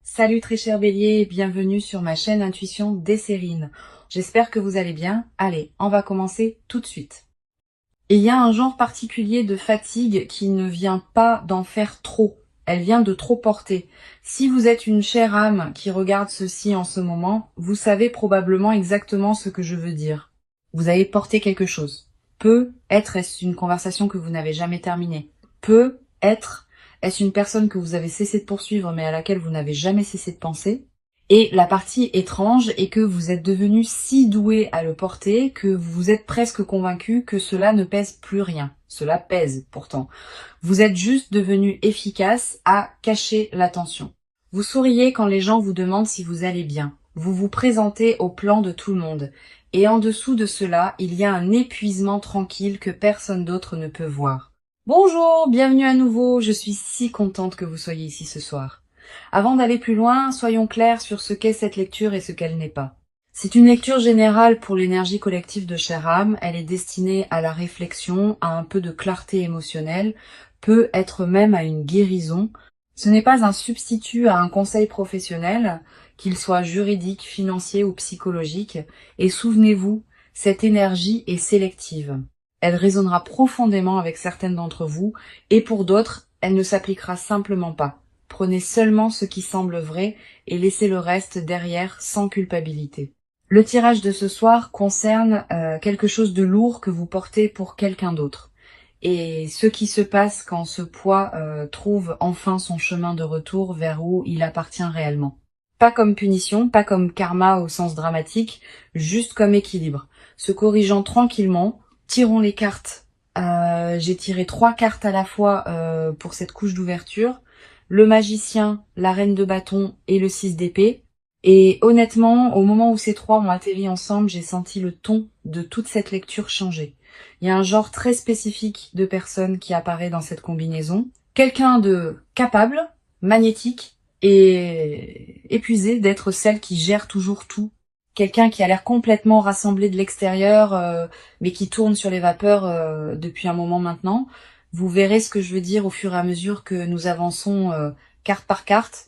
Salut très cher Bélier, bienvenue sur ma chaîne Intuition Desserine. J'espère que vous allez bien. Allez, on va commencer tout de suite. Il y a un genre particulier de fatigue qui ne vient pas d'en faire trop. Elle vient de trop porter. Si vous êtes une chère âme qui regarde ceci en ce moment, vous savez probablement exactement ce que je veux dire. Vous avez porté quelque chose. Peut-être est-ce une conversation que vous n'avez jamais terminée. Peut-être est-ce une personne que vous avez cessé de poursuivre mais à laquelle vous n'avez jamais cessé de penser. Et la partie étrange est que vous êtes devenu si doué à le porter que vous êtes presque convaincu que cela ne pèse plus rien. Cela pèse pourtant. Vous êtes juste devenu efficace à cacher l'attention. Vous souriez quand les gens vous demandent si vous allez bien. Vous vous présentez au plan de tout le monde. Et en dessous de cela, il y a un épuisement tranquille que personne d'autre ne peut voir. Bonjour, bienvenue à nouveau, je suis si contente que vous soyez ici ce soir. Avant d'aller plus loin, soyons clairs sur ce qu'est cette lecture et ce qu'elle n'est pas. C'est une lecture générale pour l'énergie collective de chère âme, elle est destinée à la réflexion, à un peu de clarté émotionnelle, peut être même à une guérison. Ce n'est pas un substitut à un conseil professionnel, qu'il soit juridique, financier ou psychologique, et souvenez-vous, cette énergie est sélective. Elle résonnera profondément avec certaines d'entre vous, et pour d'autres, elle ne s'appliquera simplement pas. Prenez seulement ce qui semble vrai et laissez le reste derrière sans culpabilité. Le tirage de ce soir concerne quelque chose de lourd que vous portez pour quelqu'un d'autre. Et ce qui se passe quand ce poids trouve enfin son chemin de retour vers où il appartient réellement. Pas comme punition, pas comme karma au sens dramatique, juste comme équilibre. Se corrigeant tranquillement, tirons les cartes. J'ai tiré 3 cartes à la fois pour cette couche d'ouverture. Le magicien, la reine de bâton et le 6 d'épée. Et honnêtement, au moment où ces trois ont atterri ensemble, j'ai senti le ton de toute cette lecture changer. Il y a un genre très spécifique de personne qui apparaît dans cette combinaison. Quelqu'un de capable, magnétique et épuisé d'être celle qui gère toujours tout. Quelqu'un qui a l'air complètement rassemblé de l'extérieur, mais qui tourne sur les vapeurs depuis un moment maintenant. Vous verrez ce que je veux dire au fur et à mesure que nous avançons carte par carte.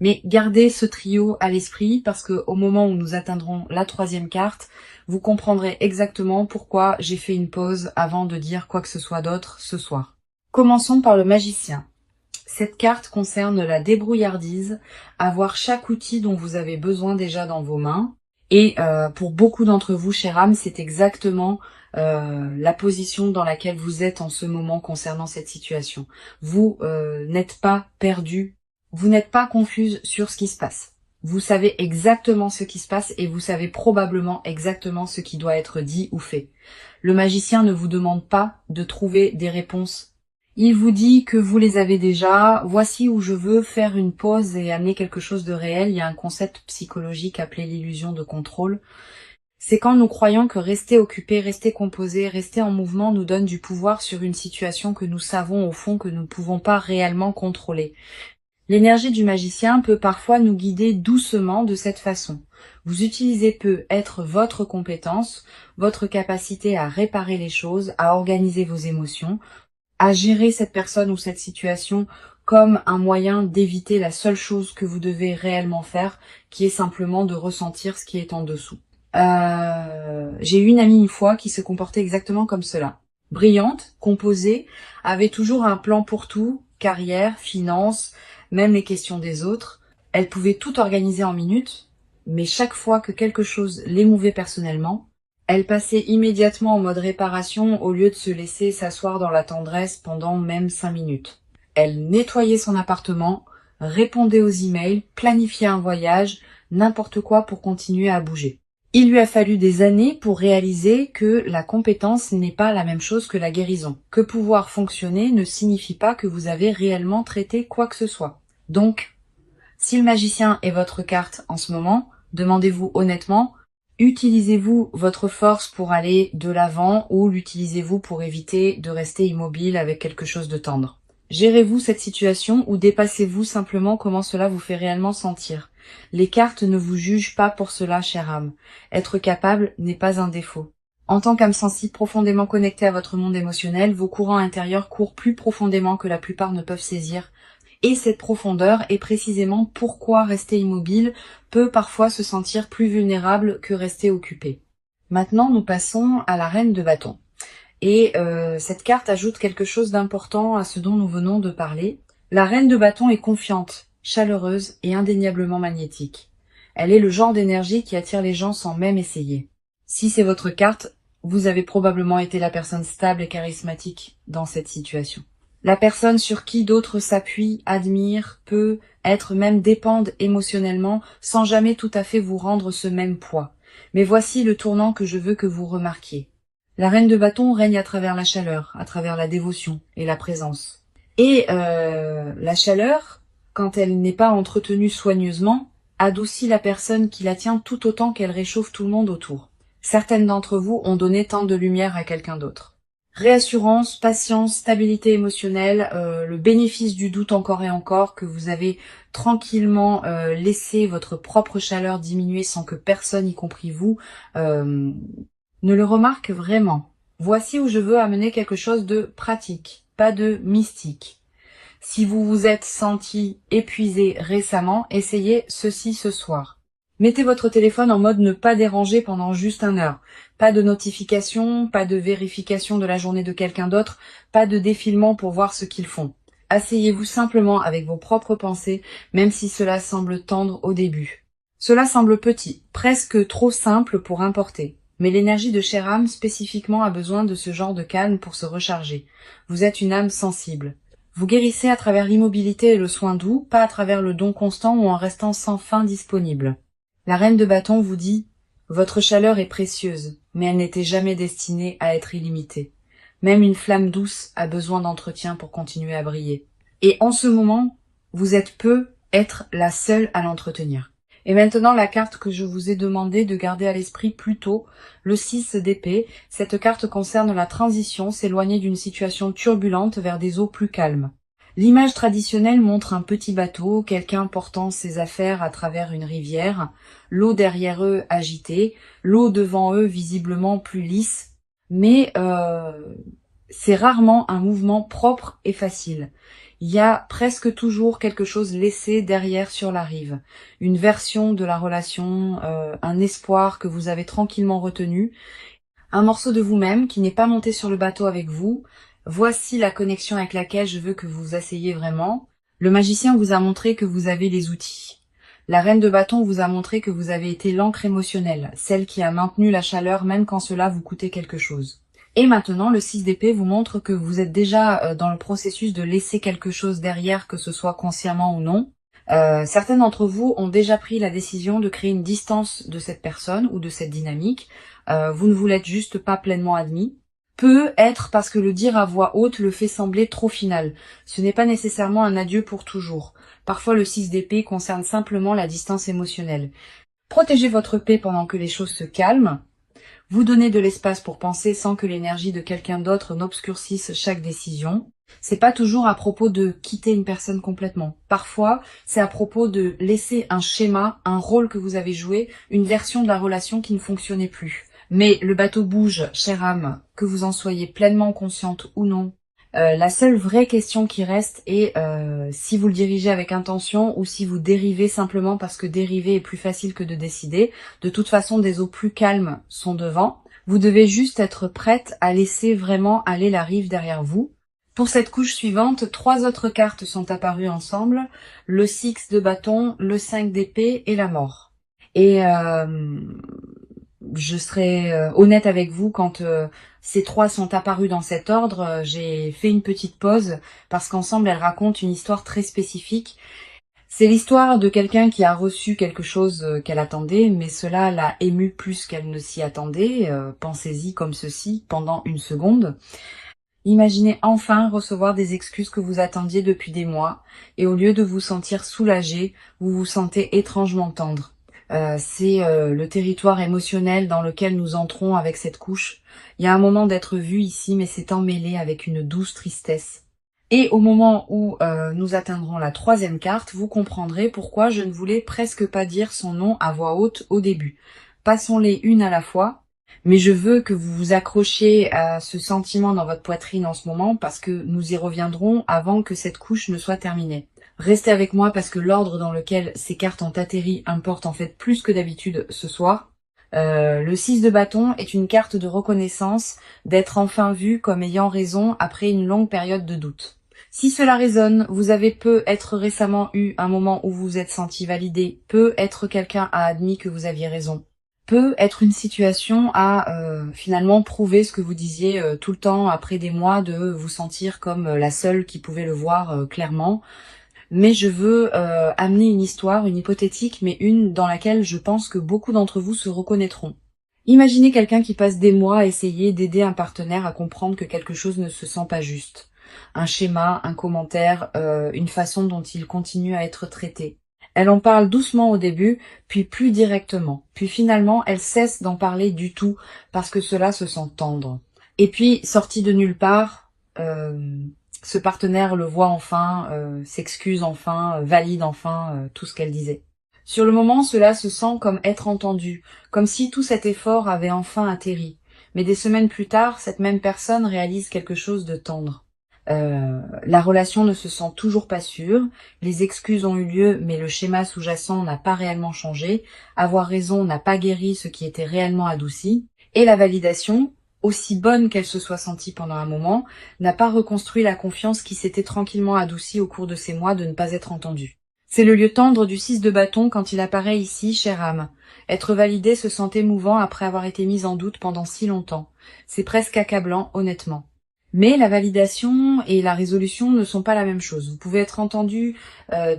Mais gardez ce trio à l'esprit parce que au moment où nous atteindrons la 3e carte, vous comprendrez exactement pourquoi j'ai fait une pause avant de dire quoi que ce soit d'autre ce soir. Commençons par le magicien. Cette carte concerne la débrouillardise, avoir chaque outil dont vous avez besoin déjà dans vos mains. Et pour beaucoup d'entre vous, chère âme, c'est exactement la position dans laquelle vous êtes en ce moment concernant cette situation. Vous n'êtes pas perdu, vous n'êtes pas confuse sur ce qui se passe. Vous savez exactement ce qui se passe et vous savez probablement exactement ce qui doit être dit ou fait. Le magicien ne vous demande pas de trouver des réponses. Il vous dit que vous les avez déjà. Voici où je veux faire une pause et amener quelque chose de réel. Il y a un concept psychologique appelé l'illusion de contrôle. C'est quand nous croyons que rester occupé, rester composé, rester en mouvement nous donne du pouvoir sur une situation que nous savons au fond que nous ne pouvons pas réellement contrôler. L'énergie du magicien peut parfois nous guider doucement de cette façon. Vous utilisez peut être votre compétence, votre capacité à réparer les choses, à organiser vos émotions, à gérer cette personne ou cette situation comme un moyen d'éviter la seule chose que vous devez réellement faire, qui est simplement de ressentir ce qui est en dessous. J'ai eu une amie une fois qui se comportait exactement comme cela. Brillante, composée, avait toujours un plan pour tout, carrière, finances, même les questions des autres. Elle pouvait tout organiser en minutes, mais chaque fois que quelque chose l'émouvait personnellement, elle passait immédiatement en mode réparation au lieu de se laisser s'asseoir dans la tendresse pendant même 5 minutes. Elle nettoyait son appartement, répondait aux emails, planifiait un voyage, n'importe quoi pour continuer à bouger. Il lui a fallu des années pour réaliser que la compétence n'est pas la même chose que la guérison. Que pouvoir fonctionner ne signifie pas que vous avez réellement traité quoi que ce soit. Donc, si le magicien est votre carte en ce moment, demandez-vous honnêtement, utilisez-vous votre force pour aller de l'avant ou l'utilisez-vous pour éviter de rester immobile avec quelque chose de tendre? Gérez-vous cette situation ou dépassez-vous simplement comment cela vous fait réellement sentir? Les cartes ne vous jugent pas pour cela, chère âme. Être capable n'est pas un défaut. En tant qu'âme sensible profondément connectée à votre monde émotionnel, vos courants intérieurs courent plus profondément que la plupart ne peuvent saisir. Et cette profondeur est précisément pourquoi rester immobile peut parfois se sentir plus vulnérable que rester occupé. Maintenant, nous passons à la reine de bâton. Et cette carte ajoute quelque chose d'important à ce dont nous venons de parler. La reine de bâton est confiante, chaleureuse et indéniablement magnétique. Elle est le genre d'énergie qui attire les gens sans même essayer. Si c'est votre carte, vous avez probablement été la personne stable et charismatique dans cette situation. La personne sur qui d'autres s'appuient, admirent, peut être même dépendent émotionnellement sans jamais tout à fait vous rendre ce même poids. Mais voici le tournant que je veux que vous remarquiez. La reine de bâton règne à travers la chaleur, à travers la dévotion et la présence. Et la chaleur, quand elle n'est pas entretenue soigneusement, adoucit la personne qui la tient tout autant qu'elle réchauffe tout le monde autour. Certaines d'entre vous ont donné tant de lumière à quelqu'un d'autre. Réassurance, patience, stabilité émotionnelle, le bénéfice du doute encore et encore, que vous avez tranquillement laissé votre propre chaleur diminuer sans que personne, y compris vous, ne le remarque vraiment. Voici où je veux amener quelque chose de pratique, pas de mystique. Si vous vous êtes senti épuisé récemment, essayez ceci ce soir. Mettez votre téléphone en mode ne pas déranger pendant juste 1 heure. Pas de notification, pas de vérification de la journée de quelqu'un d'autre, pas de défilement pour voir ce qu'ils font. Asseyez-vous simplement avec vos propres pensées, même si cela semble tendre au début. Cela semble petit, presque trop simple pour importer. Mais l'énergie de chère âme spécifiquement a besoin de ce genre de calme pour se recharger. Vous êtes une âme sensible. Vous guérissez à travers l'immobilité et le soin doux, pas à travers le don constant ou en restant sans fin disponible. La reine de bâton vous dit « Votre chaleur est précieuse, mais elle n'était jamais destinée à être illimitée. Même une flamme douce a besoin d'entretien pour continuer à briller. Et en ce moment, vous êtes peu être la seule à l'entretenir. » Et maintenant, la carte que je vous ai demandé de garder à l'esprit plus tôt, le 6 d'épée. Cette carte concerne la transition, s'éloigner d'une situation turbulente vers des eaux plus calmes. L'image traditionnelle montre un petit bateau, quelqu'un portant ses affaires à travers une rivière, l'eau derrière eux agitée, l'eau devant eux visiblement plus lisse, mais c'est rarement un mouvement propre et facile. Il y a presque toujours quelque chose laissé derrière sur la rive, une version de la relation, un espoir que vous avez tranquillement retenu, un morceau de vous-même qui n'est pas monté sur le bateau avec vous. Voici la connexion avec laquelle je veux que vous vous asseyez vraiment. Le magicien vous a montré que vous avez les outils. La reine de bâton vous a montré que vous avez été l'encre émotionnelle, celle qui a maintenu la chaleur même quand cela vous coûtait quelque chose. Et maintenant, le 6 d'épée vous montre que vous êtes déjà dans le processus de laisser quelque chose derrière, que ce soit consciemment ou non. Certains d'entre vous ont déjà pris la décision de créer une distance de cette personne ou de cette dynamique. Vous ne vous l'êtes juste pas pleinement admis. Peut être parce que le dire à voix haute le fait sembler trop final. Ce n'est pas nécessairement un adieu pour toujours. Parfois le 6 d'épée concerne simplement la distance émotionnelle. Protégez votre paix pendant que les choses se calment. Vous donnez de l'espace pour penser sans que l'énergie de quelqu'un d'autre n'obscurcisse chaque décision. C'est pas toujours à propos de quitter une personne complètement. Parfois, c'est à propos de laisser un schéma, un rôle que vous avez joué, une version de la relation qui ne fonctionnait plus. Mais le bateau bouge, chère âme, que vous en soyez pleinement consciente ou non. La seule vraie question qui reste est si vous le dirigez avec intention ou si vous dérivez simplement parce que dériver est plus facile que de décider. De toute façon, des eaux plus calmes sont devant. Vous devez juste être prête à laisser vraiment aller la rive derrière vous. Pour cette couche suivante, 3 autres cartes sont apparues ensemble. Le 6 de bâton, le 5 d'épée et la mort. Et je serai honnête avec vous, quand ces 3 sont apparus dans cet ordre, j'ai fait une petite pause parce qu'ensemble elles racontent une histoire très spécifique. C'est l'histoire de quelqu'un qui a reçu quelque chose qu'elle attendait, mais cela l'a émue plus qu'elle ne s'y attendait. Pensez-y comme ceci pendant 1 seconde. Imaginez enfin recevoir des excuses que vous attendiez depuis des mois, et au lieu de vous sentir soulagé, vous vous sentez étrangement tendre. C'est le territoire émotionnel dans lequel nous entrons avec cette couche. Il y a un moment d'être vu ici, mais c'est emmêlé avec une douce tristesse. Et au moment où nous atteindrons la 3e carte, vous comprendrez pourquoi je ne voulais presque pas dire son nom à voix haute au début. Passons-les une à la fois, mais je veux que vous vous accrochiez à ce sentiment dans votre poitrine en ce moment parce que nous y reviendrons avant que cette couche ne soit terminée. Restez avec moi parce que l'ordre dans lequel ces cartes ont atterri importe en fait plus que d'habitude ce soir. Le 6 de bâton est une carte de reconnaissance, d'être enfin vu comme ayant raison après une longue période de doute. Si cela résonne, vous avez peut-être récemment eu un moment où vous vous êtes senti validé, peut-être quelqu'un a admis que vous aviez raison, peut être une situation à finalement prouver ce que vous disiez tout le temps après des mois de vous sentir comme la seule qui pouvait le voir clairement. Mais je veux amener une histoire, une hypothétique, mais une dans laquelle je pense que beaucoup d'entre vous se reconnaîtront. Imaginez quelqu'un qui passe des mois à essayer d'aider un partenaire à comprendre que quelque chose ne se sent pas juste. Un schéma, un commentaire, une façon dont il continue à être traité. Elle en parle doucement au début, puis plus directement. Puis finalement, elle cesse d'en parler du tout, parce que cela se sent tendre. Et puis, sortie de nulle part, ce partenaire le voit enfin, s'excuse enfin, valide enfin tout ce qu'elle disait. Sur le moment, cela se sent comme être entendu, comme si tout cet effort avait enfin atterri. Mais des semaines plus tard, cette même personne réalise quelque chose de tendre. La relation ne se sent toujours pas sûre, les excuses ont eu lieu, mais le schéma sous-jacent n'a pas réellement changé, avoir raison n'a pas guéri ce qui était réellement adouci, et la validation, aussi bonne qu'elle se soit sentie pendant un moment, n'a pas reconstruit la confiance qui s'était tranquillement adoucie au cours de ces mois de ne pas être entendue. C'est le lieu tendre du 6 de bâton quand il apparaît ici, chère âme. Être validé se sent émouvant après avoir été mis en doute pendant si longtemps. C'est presque accablant, honnêtement. Mais la validation et la résolution ne sont pas la même chose. Vous pouvez être entendu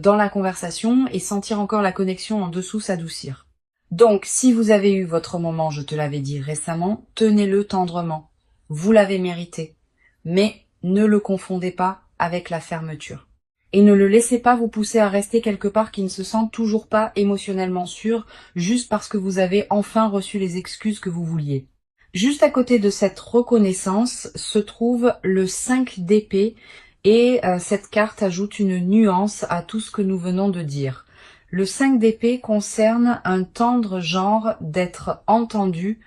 dans la conversation et sentir encore la connexion en dessous s'adoucir. Donc, si vous avez eu votre moment, je te l'avais dit récemment, tenez-le tendrement. Vous l'avez mérité. Mais ne le confondez pas avec la fermeture. Et ne le laissez pas vous pousser à rester quelque part qui ne se sent toujours pas émotionnellement sûr, juste parce que vous avez enfin reçu les excuses que vous vouliez. Juste à côté de cette reconnaissance se trouve le 5 d'épée et cette carte ajoute une nuance à tout ce que nous venons de dire. Le 5 d'épée concerne un tendre genre d'être entendu.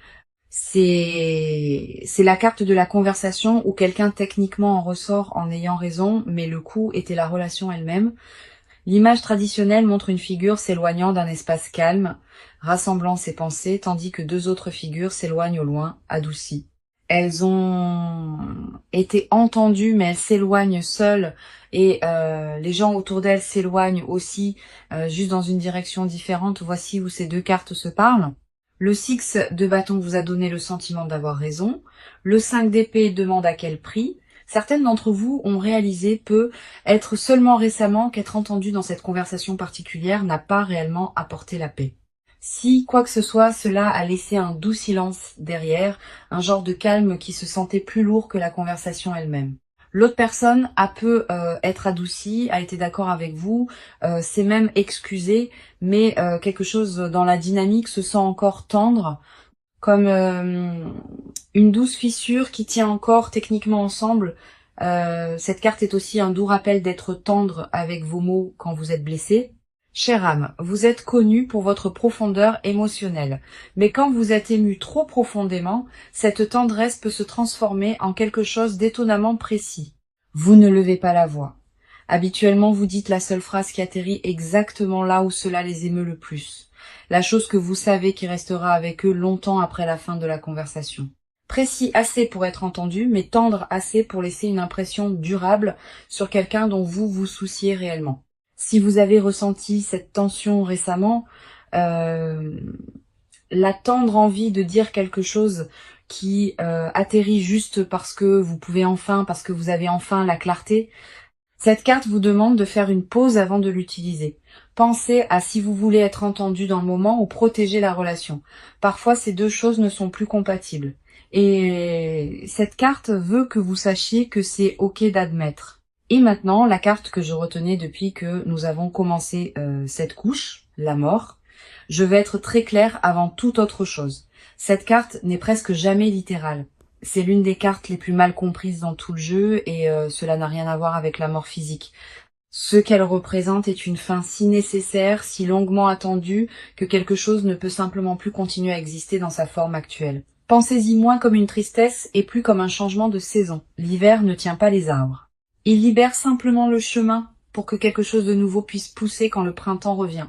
C'est la carte de la conversation où quelqu'un techniquement en ressort en ayant raison, mais le coup était la relation elle-même. L'image traditionnelle montre une figure s'éloignant d'un espace calme, rassemblant ses pensées, tandis que deux autres figures s'éloignent au loin, adoucies. Elles ont été entendues, mais elles s'éloignent seules, et les gens autour d'elles s'éloignent aussi, juste dans une direction différente. Voici où ces deux cartes se parlent. Le 6 de bâton vous a donné le sentiment d'avoir raison. Le 5 d'épée demande à quel prix. Certaines d'entre vous ont réalisé peut être seulement récemment qu'être entendu dans cette conversation particulière n'a pas réellement apporté la paix. Si, quoi que ce soit, cela a laissé un doux silence derrière, un genre de calme qui se sentait plus lourd que la conversation elle-même. L'autre personne a pu être adoucie, a été d'accord avec vous, s'est même excusée, mais quelque chose dans la dynamique se sent encore tendre, comme une douce fissure qui tient encore techniquement ensemble. Cette carte est aussi un doux rappel d'être tendre avec vos mots quand vous êtes blessé. Chère âme, vous êtes connue pour votre profondeur émotionnelle, mais quand vous êtes ému trop profondément, cette tendresse peut se transformer en quelque chose d'étonnamment précis. Vous ne levez pas la voix. Habituellement, vous dites la seule phrase qui atterrit exactement là où cela les émeut le plus. La chose que vous savez qui restera avec eux longtemps après la fin de la conversation. Précis assez pour être entendu, mais tendre assez pour laisser une impression durable sur quelqu'un dont vous vous souciez réellement. Si vous avez ressenti cette tension récemment, la tendre envie de dire quelque chose qui atterrit juste parce que vous pouvez enfin, parce que vous avez enfin la clarté, cette carte vous demande de faire une pause avant de l'utiliser. Pensez à si vous voulez être entendu dans le moment ou protéger la relation. Parfois, ces deux choses ne sont plus compatibles. Et cette carte veut que vous sachiez que c'est ok d'admettre. Et maintenant, la carte que je retenais depuis que nous avons commencé cette couche, la mort. Je vais être très claire avant toute autre chose. Cette carte n'est presque jamais littérale. C'est l'une des cartes les plus mal comprises dans tout le jeu et cela n'a rien à voir avec la mort physique. Ce qu'elle représente est une fin si nécessaire, si longuement attendue, que quelque chose ne peut simplement plus continuer à exister dans sa forme actuelle. Pensez-y moins comme une tristesse et plus comme un changement de saison. L'hiver ne tient pas les arbres. Il libère simplement le chemin pour que quelque chose de nouveau puisse pousser quand le printemps revient.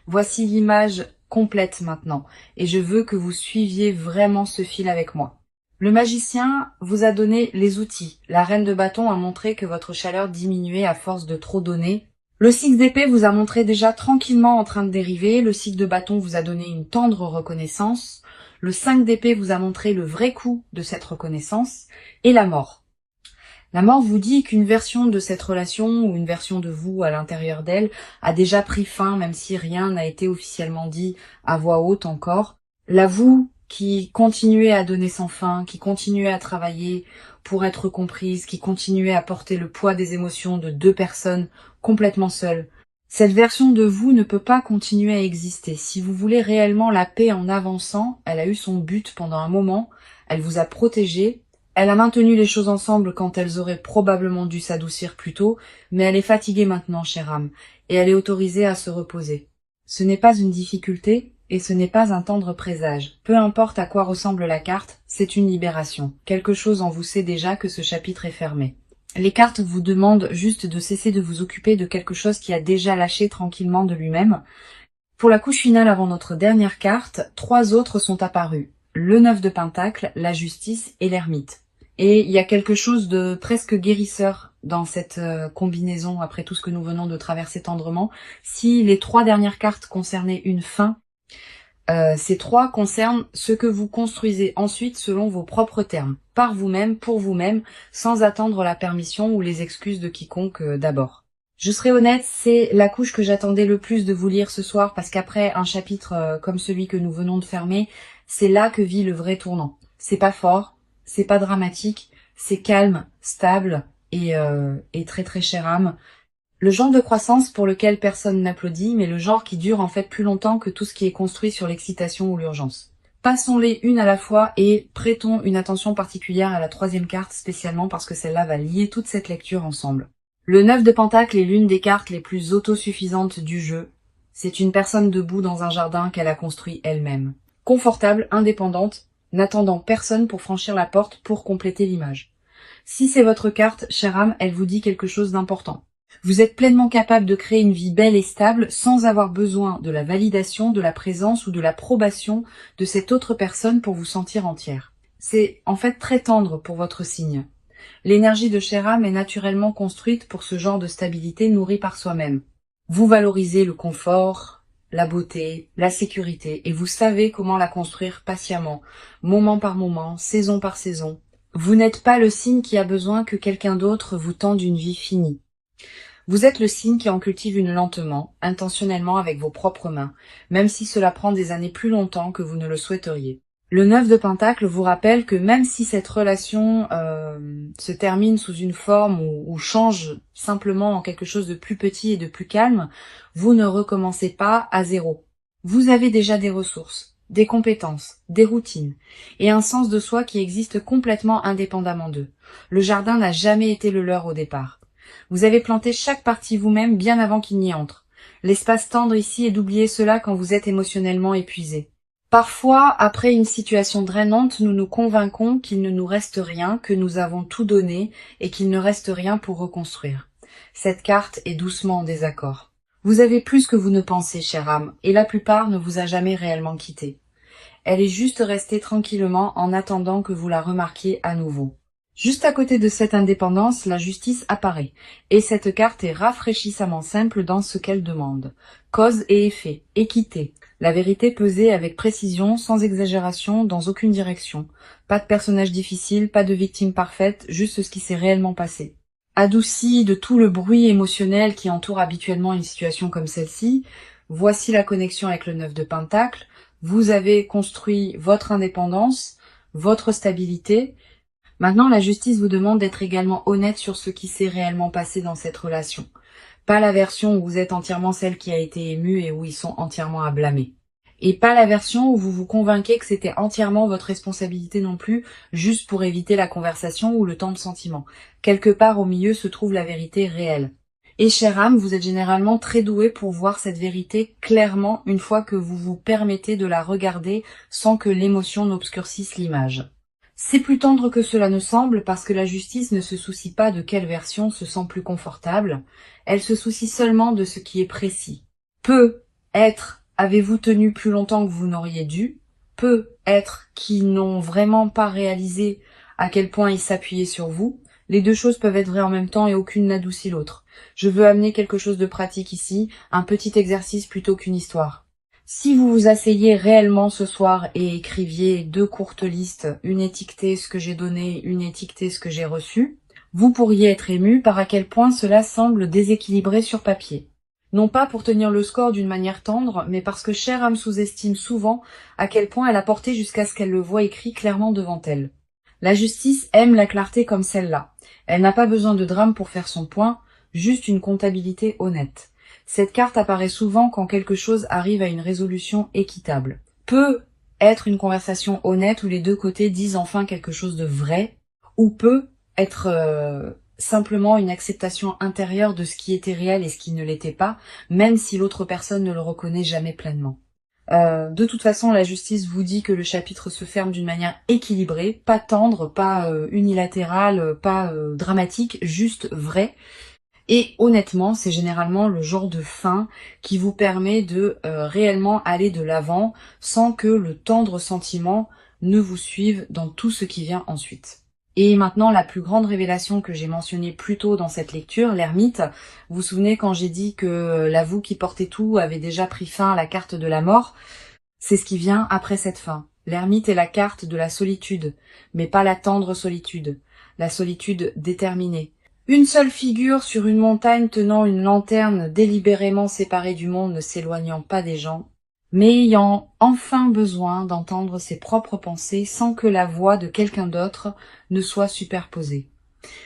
Voici l'image complète maintenant, et je veux que vous suiviez vraiment ce fil avec moi. Le magicien vous a donné les outils. La reine de bâton a montré que votre chaleur diminuait à force de trop donner. Le 6 d'épée vous a montré déjà tranquillement en train de dériver. Le 6 de bâton vous a donné une tendre reconnaissance. Le 5 d'épée vous a montré le vrai coût de cette reconnaissance. Et la mort. La mort vous dit qu'une version de cette relation ou une version de vous à l'intérieur d'elle a déjà pris fin, même si rien n'a été officiellement dit à voix haute encore. La vous qui continuait à donner sans fin, qui continuait à travailler pour être comprise, qui continuait à porter le poids des émotions de deux personnes complètement seules. Cette version de vous ne peut pas continuer à exister. Si vous voulez réellement la paix en avançant, elle a eu son but pendant un moment, elle vous a protégé, elle a maintenu les choses ensemble quand elles auraient probablement dû s'adoucir plus tôt, mais elle est fatiguée maintenant, chère âme, et elle est autorisée à se reposer. Ce n'est pas une difficulté, et ce n'est pas un tendre présage. Peu importe à quoi ressemble la carte, c'est une libération. Quelque chose en vous sait déjà que ce chapitre est fermé. Les cartes vous demandent juste de cesser de vous occuper de quelque chose qui a déjà lâché tranquillement de lui-même. Pour la couche finale avant notre dernière carte, 3 autres sont apparus. Le 9 de Pentacle, la justice et l'ermite. Et il y a quelque chose de presque guérisseur dans cette combinaison après tout ce que nous venons de traverser tendrement. Si les 3 dernières cartes concernaient une fin, ces 3 concernent ce que vous construisez ensuite selon vos propres termes, par vous-même, pour vous-même, sans attendre la permission ou les excuses de quiconque d'abord. Je serai honnête, c'est la couche que j'attendais le plus de vous lire ce soir, parce qu'après un chapitre comme celui que nous venons de fermer, c'est là que vit le vrai tournant. C'est pas fort, c'est pas dramatique, c'est calme, stable et très très chère âme. Le genre de croissance pour lequel personne n'applaudit, mais le genre qui dure en fait plus longtemps que tout ce qui est construit sur l'excitation ou l'urgence. Passons-les une à la fois et prêtons une attention particulière à la 3e carte spécialement parce que celle-là va lier toute cette lecture ensemble. Le 9 de Pentacle est l'une des cartes les plus autosuffisantes du jeu. C'est une personne debout dans un jardin qu'elle a construit elle-même. Confortable, indépendante, n'attendant personne pour franchir la porte pour compléter l'image. Si c'est votre carte, chère âme, elle vous dit quelque chose d'important. Vous êtes pleinement capable de créer une vie belle et stable sans avoir besoin de la validation, de la présence ou de l'approbation de cette autre personne pour vous sentir entière. C'est en fait très tendre pour votre signe. L'énergie de chère âme est naturellement construite pour ce genre de stabilité nourrie par soi-même. Vous valorisez le confort, la beauté, la sécurité et vous savez comment la construire patiemment, moment par moment, saison par saison. Vous n'êtes pas le signe qui a besoin que quelqu'un d'autre vous tende une vie finie. Vous êtes le signe qui en cultive une lentement, intentionnellement avec vos propres mains, même si cela prend des années plus longtemps que vous ne le souhaiteriez. Le 9 de Pentacle vous rappelle que même si cette relation se termine sous une forme ou change simplement en quelque chose de plus petit et de plus calme, vous ne recommencez pas à zéro. Vous avez déjà des ressources, des compétences, des routines et un sens de soi qui existe complètement indépendamment d'eux. Le jardin n'a jamais été le leur au départ. Vous avez planté chaque partie vous-même bien avant qu'il n'y entre. L'espace tendre ici est d'oublier cela quand vous êtes émotionnellement épuisé. Parfois, après une situation drainante, nous nous convainquons qu'il ne nous reste rien, que nous avons tout donné et qu'il ne reste rien pour reconstruire. Cette carte est doucement en désaccord. Vous avez plus que vous ne pensez, chère âme, et la plupart ne vous a jamais réellement quitté. Elle est juste restée tranquillement en attendant que vous la remarquiez à nouveau. Juste à côté de cette indépendance, la justice apparaît, et cette carte est rafraîchissamment simple dans ce qu'elle demande. Cause et effet, équité, la vérité pesée avec précision, sans exagération, dans aucune direction. Pas de personnage difficile, pas de victime parfaite, juste ce qui s'est réellement passé. Adouci de tout le bruit émotionnel qui entoure habituellement une situation comme celle-ci, voici la connexion avec le 9 de Pentacle. Vous avez construit votre indépendance, votre stabilité. Maintenant, la justice vous demande d'être également honnête sur ce qui s'est réellement passé dans cette relation. Pas la version où vous êtes entièrement celle qui a été émue et où ils sont entièrement à blâmer. Et pas la version où vous vous convainquez que c'était entièrement votre responsabilité non plus, juste pour éviter la conversation ou le temps de sentiment. Quelque part au milieu se trouve la vérité réelle. Et chère âme, vous êtes généralement très doué pour voir cette vérité clairement une fois que vous vous permettez de la regarder sans que l'émotion n'obscurcisse l'image. C'est plus tendre que cela ne semble parce que la justice ne se soucie pas de quelle version se sent plus confortable, elle se soucie seulement de ce qui est précis. Peut être avez-vous tenu plus longtemps que vous n'auriez dû, peut être qui n'ont vraiment pas réalisé à quel point ils s'appuyaient sur vous. Les deux choses peuvent être vraies en même temps et aucune n'adoucit l'autre. Je veux amener quelque chose de pratique ici, un petit exercice plutôt qu'une histoire. Si vous vous asseyez réellement ce soir et écriviez 2 courtes listes, une étiquetée ce que j'ai donné, une étiquetée ce que j'ai reçu, vous pourriez être ému par à quel point cela semble déséquilibré sur papier. Non pas pour tenir le score d'une manière tendre, mais parce que chère âme sous-estime souvent à quel point elle a porté jusqu'à ce qu'elle le voie écrit clairement devant elle. La justice aime la clarté comme celle-là. Elle n'a pas besoin de drame pour faire son point, juste une comptabilité honnête. Cette carte apparaît souvent quand quelque chose arrive à une résolution équitable. Peut être une conversation honnête où les deux côtés disent enfin quelque chose de vrai, ou peut être simplement une acceptation intérieure de ce qui était réel et ce qui ne l'était pas, même si l'autre personne ne le reconnaît jamais pleinement. De toute façon, la justice vous dit que le chapitre se ferme d'une manière équilibrée, pas tendre, pas unilatérale, pas dramatique, juste vrai. Et honnêtement, c'est généralement le genre de fin qui vous permet de réellement aller de l'avant sans que le tendre sentiment ne vous suive dans tout ce qui vient ensuite. Et maintenant, la plus grande révélation que j'ai mentionnée plus tôt dans cette lecture, l'ermite. Vous vous souvenez quand j'ai dit que la vous qui portait tout avait déjà pris fin à la carte de la mort? C'est ce qui vient après cette fin. L'ermite est la carte de la solitude, mais pas la tendre solitude, la solitude déterminée. Une seule figure sur une montagne tenant une lanterne délibérément séparée du monde, ne s'éloignant pas des gens, mais ayant enfin besoin d'entendre ses propres pensées sans que la voix de quelqu'un d'autre ne soit superposée.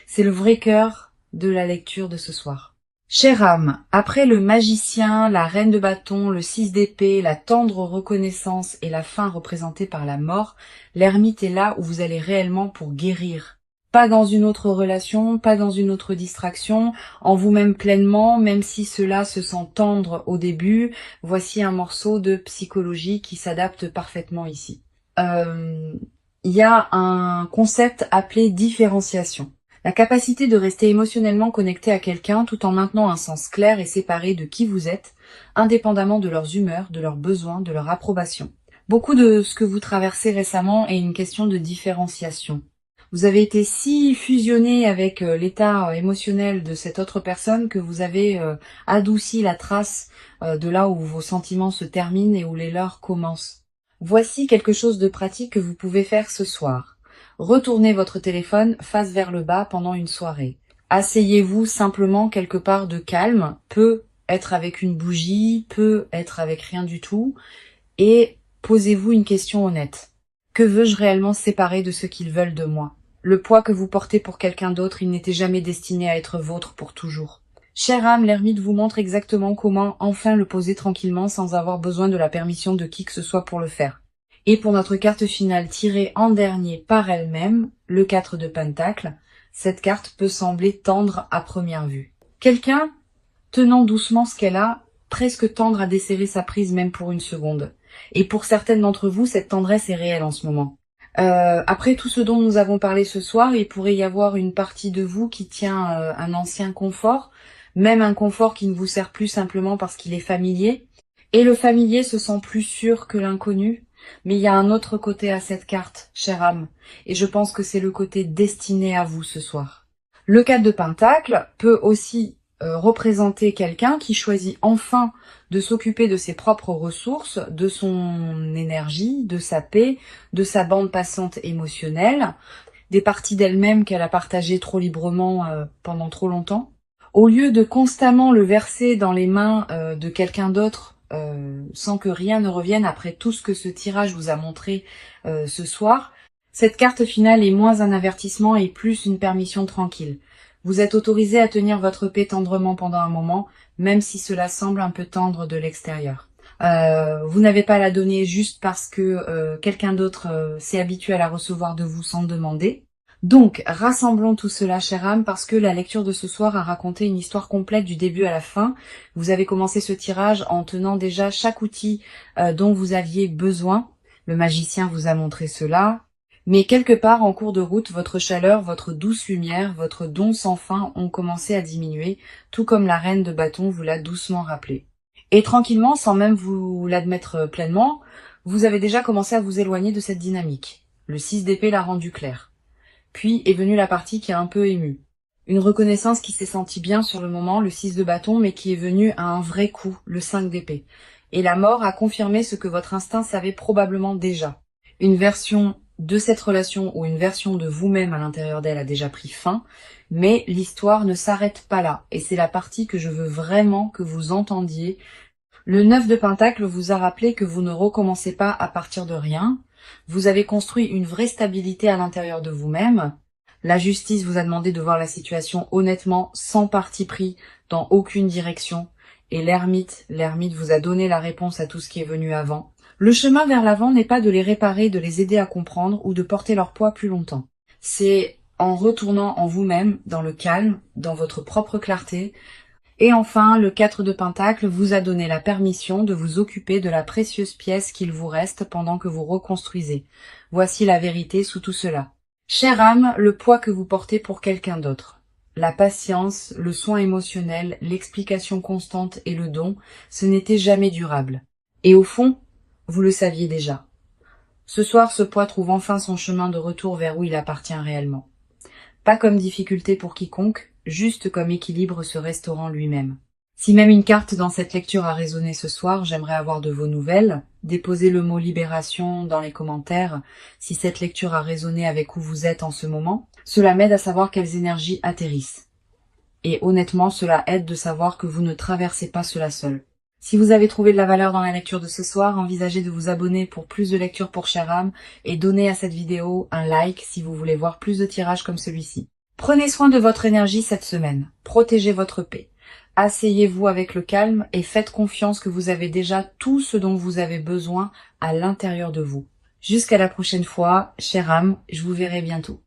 C'est le vrai cœur de la lecture de ce soir. Chère âme, après le magicien, la reine de bâton, le 6 d'épée, la tendre reconnaissance et la fin représentée par la mort, l'ermite est là où vous allez réellement pour guérir. Pas dans une autre relation, pas dans une autre distraction, en vous-même pleinement, même si cela se sent tendre au début, voici un morceau de psychologie qui s'adapte parfaitement ici. Il y a un concept appelé différenciation. La capacité de rester émotionnellement connecté à quelqu'un tout en maintenant un sens clair et séparé de qui vous êtes, indépendamment de leurs humeurs, de leurs besoins, de leur approbation. Beaucoup de ce que vous traversez récemment est une question de différenciation. Vous avez été si fusionné avec l'état émotionnel de cette autre personne que vous avez adouci la trace de là où vos sentiments se terminent et où les leurs commencent. Voici quelque chose de pratique que vous pouvez faire ce soir. Retournez votre téléphone face vers le bas pendant une soirée. Asseyez-vous simplement quelque part de calme, peut être avec une bougie, peut être avec rien du tout, et posez-vous une question honnête. Que veux-je réellement séparer de ce qu'ils veulent de moi? Le poids que vous portez pour quelqu'un d'autre, il n'était jamais destiné à être vôtre pour toujours. Chère âme, l'ermite vous montre exactement comment enfin le poser tranquillement sans avoir besoin de la permission de qui que ce soit pour le faire. Et pour notre carte finale tirée en dernier par elle-même, le 4 de Pentacle, cette carte peut sembler tendre à première vue. Quelqu'un tenant doucement ce qu'elle a, presque tendre à desserrer sa prise même pour une seconde. Et pour certaines d'entre vous, cette tendresse est réelle en ce moment. Après tout ce dont nous avons parlé ce soir, il pourrait y avoir une partie de vous qui tient un ancien confort, même un confort qui ne vous sert plus simplement parce qu'il est familier. Et le familier se sent plus sûr que l'inconnu. Mais il y a un autre côté à cette carte, chère âme, et je pense que c'est le côté destiné à vous ce soir. Le 4 de Pentacle peut aussi représenter quelqu'un qui choisit enfin de s'occuper de ses propres ressources, de son énergie, de sa paix, de sa bande passante émotionnelle, des parties d'elle-même qu'elle a partagées trop librement pendant trop longtemps. Au lieu de constamment le verser dans les mains de quelqu'un d'autre, sans que rien ne revienne après tout ce que ce tirage vous a montré ce soir, cette carte finale est moins un avertissement et plus une permission tranquille. Vous êtes autorisé à tenir votre paix tendrement pendant un moment, même si cela semble un peu tendre de l'extérieur. Vous n'avez pas à la donner juste parce que quelqu'un d'autre s'est habitué à la recevoir de vous sans demander. Donc, rassemblons tout cela, chère âme, parce que la lecture de ce soir a raconté une histoire complète du début à la fin. Vous avez commencé ce tirage en tenant déjà chaque outil dont vous aviez besoin. Le magicien vous a montré cela. Mais quelque part en cours de route, votre chaleur, votre douce lumière, votre don sans fin ont commencé à diminuer, tout comme la reine de bâton vous l'a doucement rappelé. Et tranquillement, sans même vous l'admettre pleinement, vous avez déjà commencé à vous éloigner de cette dynamique. Le 6 d'épée l'a rendu clair. Puis est venue la partie qui a un peu ému. Une reconnaissance qui s'est sentie bien sur le moment, le 6 de bâton, mais qui est venue à un vrai coup, le 5 d'épée. Et la mort a confirmé ce que votre instinct savait probablement déjà. Une version de cette relation ou une version de vous-même à l'intérieur d'elle a déjà pris fin, mais l'histoire ne s'arrête pas là, et c'est la partie que je veux vraiment que vous entendiez. Le 9 de Pentacle vous a rappelé que vous ne recommencez pas à partir de rien, vous avez construit une vraie stabilité à l'intérieur de vous-même. La justice vous a demandé de voir la situation honnêtement, sans parti pris, dans aucune direction, et l'ermite vous a donné la réponse à tout ce qui est venu avant. Le chemin vers l'avant n'est pas de les réparer, de les aider à comprendre ou de porter leur poids plus longtemps. C'est en retournant en vous-même, dans le calme, dans votre propre clarté. Et enfin, le 4 de Pentacle vous a donné la permission de vous occuper de la précieuse pièce qu'il vous reste pendant que vous reconstruisez. Voici la vérité sous tout cela. Chère âme, le poids que vous portez pour quelqu'un d'autre. La patience, le soin émotionnel, l'explication constante et le don, ce n'était jamais durable. Et au fond, vous le saviez déjà. Ce soir, ce poids trouve enfin son chemin de retour vers où il appartient réellement. Pas comme difficulté pour quiconque, juste comme équilibre se restaurant lui-même. Si même une carte dans cette lecture a résonné ce soir, j'aimerais avoir de vos nouvelles. Déposez le mot libération dans les commentaires si cette lecture a résonné avec où vous êtes en ce moment. Cela m'aide à savoir quelles énergies atterrissent. Et honnêtement, cela aide de savoir que vous ne traversez pas cela seul. Si vous avez trouvé de la valeur dans la lecture de ce soir, envisagez de vous abonner pour plus de lectures pour chère âme et donnez à cette vidéo un like si vous voulez voir plus de tirages comme celui-ci. Prenez soin de votre énergie cette semaine. Protégez votre paix. Asseyez-vous avec le calme et faites confiance que vous avez déjà tout ce dont vous avez besoin à l'intérieur de vous. Jusqu'à la prochaine fois, chère âme, je vous verrai bientôt.